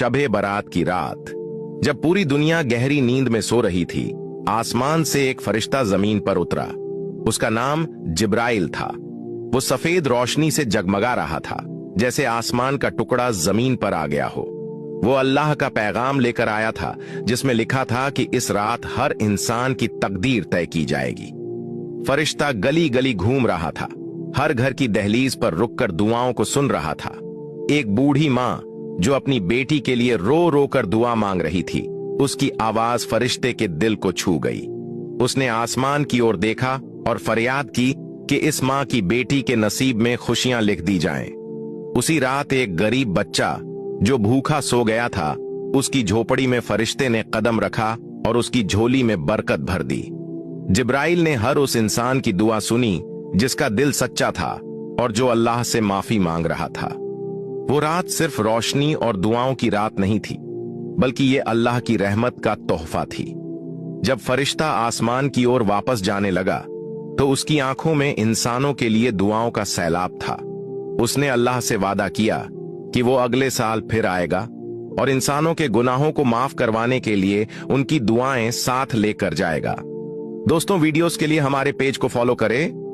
शबे बारात की रात, जब पूरी दुनिया गहरी नींद में सो रही थी, आसमान से एक फरिश्ता जमीन पर उतरा। उसका नाम जिब्राइल था। वो सफेद रोशनी से जगमगा रहा था, जैसे आसमान का टुकड़ा जमीन पर आ गया हो। वो अल्लाह का पैगाम लेकर आया था, जिसमें लिखा था कि इस रात हर इंसान की तकदीर तय की जाएगी। फरिश्ता गली गली घूम रहा था, हर घर की दहलीज पर रुककर दुआओं को सुन रहा था। एक बूढ़ी माँ जो अपनी बेटी के लिए रो रो कर दुआ मांग रही थी, उसकी आवाज फरिश्ते के दिल को छू गई। उसने आसमान की ओर देखा और फरियाद की कि इस माँ की बेटी के नसीब में खुशियां लिख दी जाएं। उसी रात एक गरीब बच्चा जो भूखा सो गया था, उसकी झोपड़ी में फरिश्ते ने कदम रखा और उसकी झोली में बरकत भर दी। जिब्राइल ने हर उस इंसान की दुआ सुनी जिसका दिल सच्चा था और जो अल्लाह से माफी मांग रहा था। वो रात सिर्फ रोशनी और दुआओं की रात नहीं थी, बल्कि ये अल्लाह की रहमत का तोहफा थी। जब फरिश्ता आसमान की ओर वापस जाने लगा, तो उसकी आंखों में इंसानों के लिए दुआओं का सैलाब था। उसने अल्लाह से वादा किया कि वो अगले साल फिर आएगा और इंसानों के गुनाहों को माफ करवाने के लिए उनकी दुआएं साथ लेकर जाएगा। दोस्तों, वीडियोस के लिए हमारे पेज को फॉलो करें